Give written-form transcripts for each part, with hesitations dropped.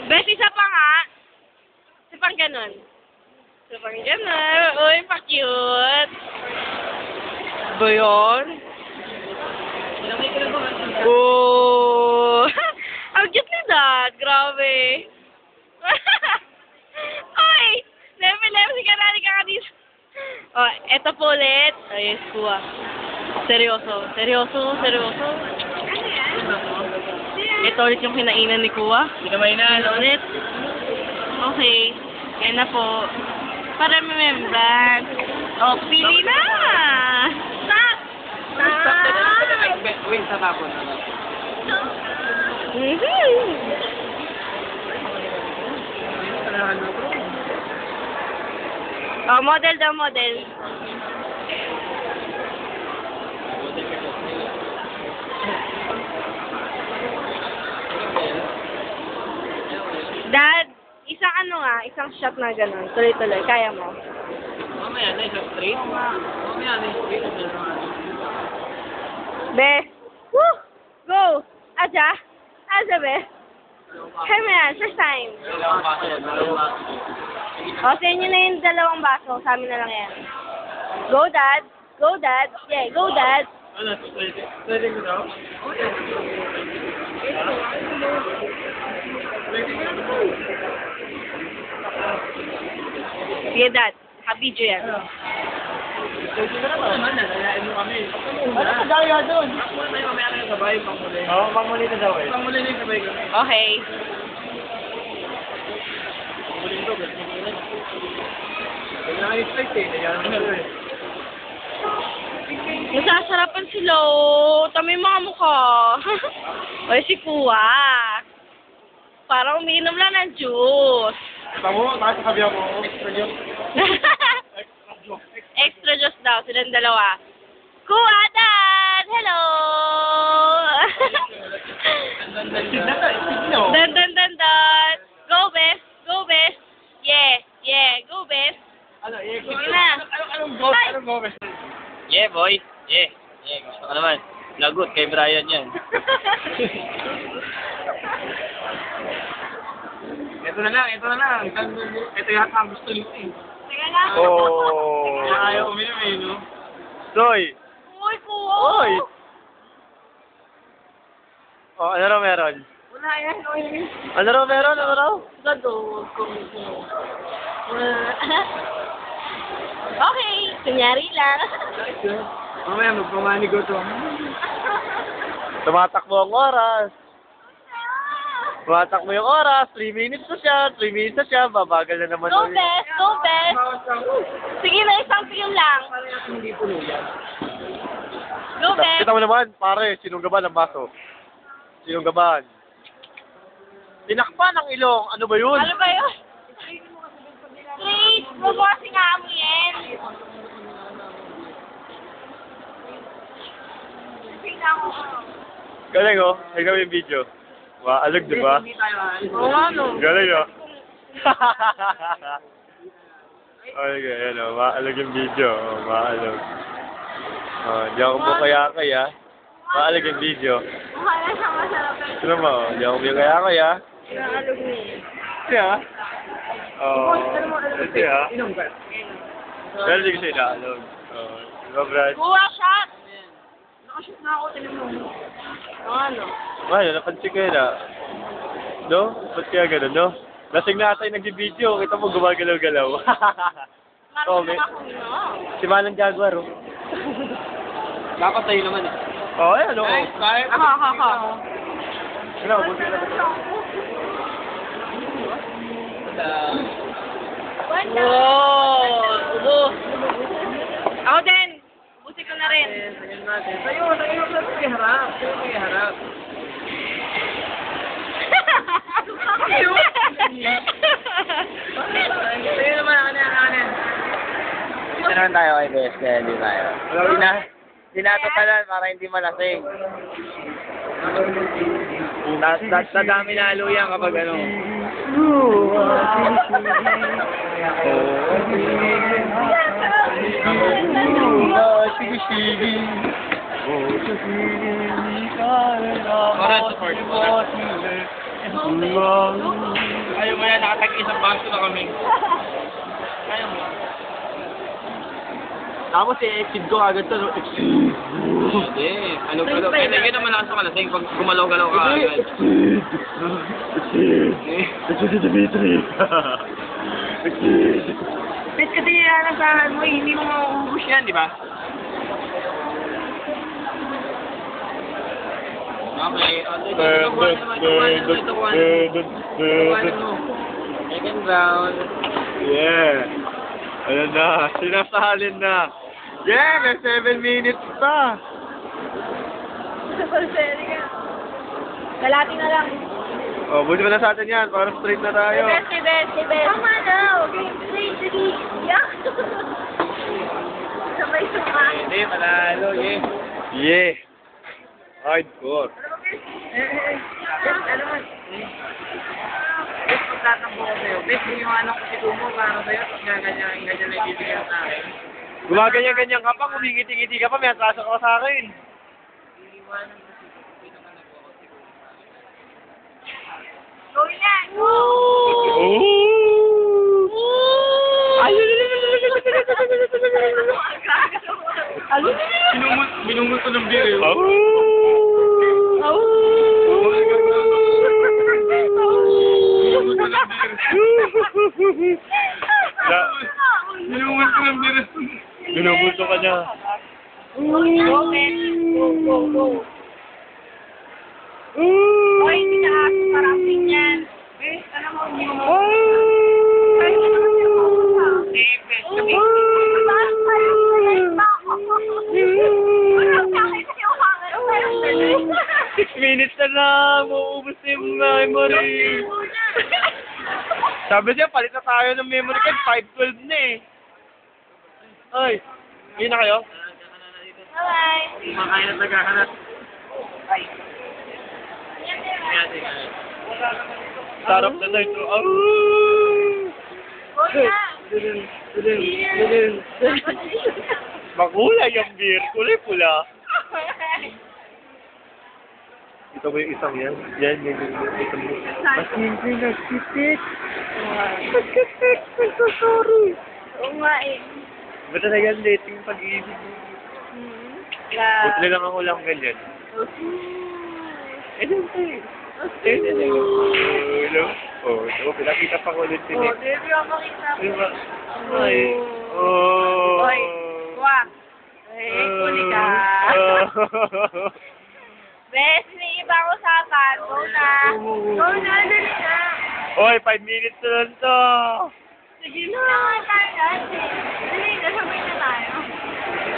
Bes, isa pa nga. Isa pang ganun. Isa pang ganun. Uy, pa-cute. Ba yun? Oh! Ang cute ni Dad. Grabe. Ay! Level ka na. Ka dito. Oh, eto po ulit. Ay, yes, kuha. Seryoso. Seryoso. Ano yan? Ito ulit yung kinainan ni Kuya. Hindi na mainaan. Ulit. Okay. Yan na po. Para remembrance. Oh, pili na! Stop! Wait, sa tapon. Oh, model daw, model. Dad, isang shot na gano'n. Tuloy-tuloy. Kaya mo? Mamaya na, isang straight. Mamaya na, straight. Be. Woo! Go! Aja, be. Kaya mo yan. First time. O, sa inyo na yung 2 baso. Sa amin na lang yan. Go, Dad. Go, Dad. Yeah, go, Dad. Ano, pwede ko daw? Sige, Dad. Habidyo yan. Pwede ko naman, nalayain mo kami. Ano ka daya doon? Ako na tayo mamaya na yung sabay, pangmuli. Oo, pangmuli na daw eh. Pangmuli na yung sabay ko. Okay. Pangmuli ko, gusto mo na. Huwag na expect eh, kaya naman ito eh. Masasarapan sila, oh. Tama yung mga mukha. Oy, si Kuya. Parang umiinom lang ng juice. Ito mo, tayo sa kabiyak mo. Extra juice. Extra juice daw, silang 2. Kuya, Dad! Hello! Dan. Go, Bes! Go, Bes! Yeah, go, Bes! Ano, Sige na. Anong go? Yeah, boy. Yeah. Gusto ka naman. Lagot kay Brian yan. Ito na lang. Ito yata ang gusto nito eh. Sige lang. Oh. Kaya ayaw uminom eh, no? Soy. Uy, Kuya! Oy. Oh, ano raw meron? Wala yan, oy. Ano raw meron? Gado, Okay, kunyari lang. Mamaya magpamanigo to. Tumatakbo ang oras. Tumatakbo yung oras. 3 minutes na siya. Babagal na naman. Go, Bes! Go, Bes! Sige na, isang film lang. Hindi puno yan. Go, Bes! Kita mo naman, pare, sinunggaban ang baso. Sinunggaban. Tinakpan ang ilong. Ano ba yun? Ano ba yun? Please, bubuhasin nga mo yan. Tingnan ko. Galing oh. Tingnan mo yung video. Maalag, di ba? Hindi tayo Oo nga, no. Galing oh. Okay, yan oh. Maalag yung video. Oh, maalag. Oh, di ako bukayakay ah. Maalag yung video. Mukha na siya masarap. Sino mo? Oh, di ako bukayakay ah. Naalog niya. Siya? Oh. Siya? Inom ka. Pero di ko siya inaalog. Oh. Diba, Brad? Kuha shot! Nakashoot na ako, tinan mo. Ano? Ay, napansin ko yun ah. No? Ba't kaya gano'n, no? Lasing na ata yung nag-video. Kita mo gumagalaw-galaw. Oh, Marunong ako, no? Si Manang Jaguar, oh. Dapat tayo naman eh. Oh, ayan, oh. Kahit Ano, buti na ba? Wow! Ubo! Ako din! Busi ko na rin. Tayo kay harap. Tayo naman, kanin. Dito naman tayo kay Bes, kaya hindi tayo. Dinatatalan para hindi malasing. Dadami na haluyan kapag ano. Para support. lang. Ayaw mo yan, nakatag-isang baso na kami. Ayaw mo. Tapos i-exceed ko agad to. Hindi. Ano galaw? Kaya yun naman ang sumalasing pag gumalaw-galaw ka agad. Exceed Dimitri. Bet kasi nilalasahan mo, hindi mo mauubos yan, di ba? Okay. Second round. Yeah. Ano na, sinasalin na. Yeah, may 7 minutes pa. Kalati na lang. Oh, buti pa na sa atin yan, para straight na tayo. Si Bes. Tama na. Okay, sige. Yak. Sabay-sabay. Hindi, panalo. Yeah. Hardcore. Ano mo? Bes, magtatampo ko sa'yo. Bes, yung anong kusito mo para sa'yo. Ganyan na ibibigyan sa akin. Gumaganyan-ganyan ka pa, kumingiti-ngiti ka pa, may atraso ka sa akin. Gawin na. Binungot ko ng beer. Binungot ko ng beer. Binubulto ka niya. Go. Hoy, hindi ka parating yan. Eh, alam mo, hindi mo mo. Kahit ano naman yung mga Bes, sabi. Parang tayo sa lenta ako. Parang kahit yung hangin. 6 minutes na lang, mauubos na yung memory. Sabi siya, palit na tayo ng memory card, 512 na eh. Ay, yun na kayo? Bye. Makain at nagkakanat. Ay. Sarap na tayo. Makulay yung beer, kulay pula. Ito ba yung isang yan? Yan, isang mo. Mas hindi nagsitik. Nagsitik, sorry. Oo nga eh. Ba't talaga dating pag-ibig? Buti lang ang ulang ganyan. Eh, dito eh. Oh, so, pinakita pa ko ulit si Nick. Baby, ako makita ko. Diba? Ay. Oh. Hoy, wag. Eh, kuli ka. Bes, may ibang usapan. Go na. Dali na. Oy, 5 minutes na lang to. Sige na. Tayo natin. Dali, nasabay na tayo.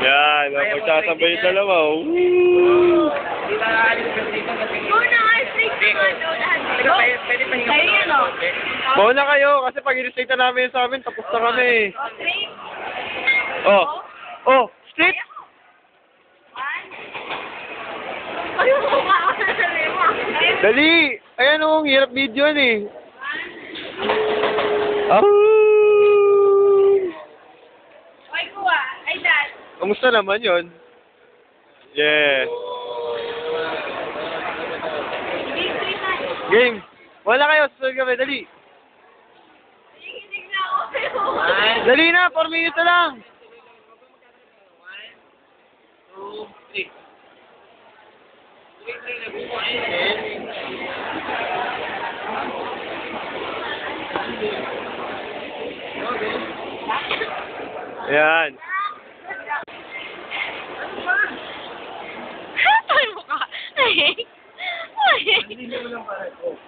Yan, magsasabay yung dalawa. Hindi na aalis ka dito kasi... Go na, straight naman. Go na. Pero pwede pa Kayo yun, o. Bawa na kayo, kasi pag in-state na namin sa amin, tapos na kami. Straight. Oh. Oh, straight. Ayun mo nga ako sasabihin mo. Dali! Ayan oh, hirap video yan eh. Ah! Oy, kuha. Ay, dad. Kamusta naman yon? Yeah. Game. Wala kayo, susunod kami, dali. Nakikinig na ako sa'yo. Dali na, 4 minutes na lang. 1, 2, 3. Ayan. Ay, mukha. Ay. Hindi mo lang para ito.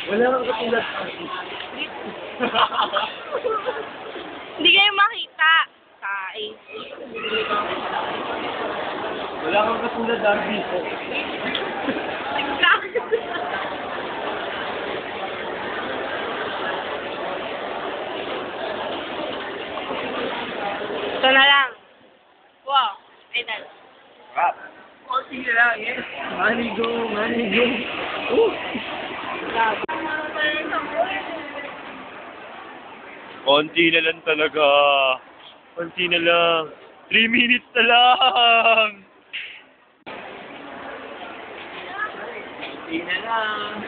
Wala kang katulad. Hindi kayo makita. Sai. Wala kang katulad, Darby. Ito na lang. Wow. Ay, dad. Rap. Konti na lang, yes. Manigo. Konti na lang talaga. Konti na lang. 3 minutes na lang. Hindi na lang.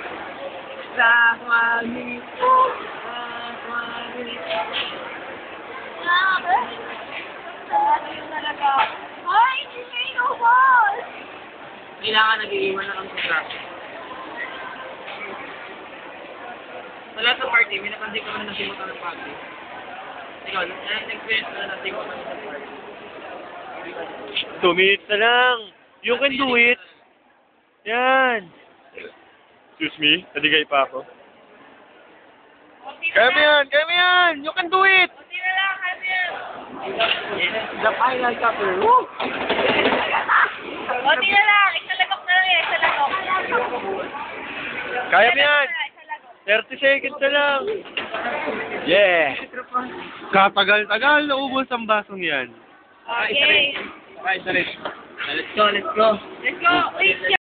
Sa swagi. Ay, hindi kayo inubos! Kailangan nag-iiwan na kang kontrata. Sa lahat ng party, may napansin ko na nasimutan ng party. Ikaw, nag-experience na nasimutan ng party. 2 minutes na lang. You can do it. Yan. Excuse me, nadigay pa ako. Kaya mo yan, kaya mo yan. You can do it. Hindi na lang, kasi yan. The final chapter. Woo! Hindi na lang, isalagok na lang eh, isalagok. Kaya mo yan. 30 seconds na lang. Yeah. Katagal-tagal, naubos ang basong yan. Okay. Let's go, let's go. Let's go. Wait,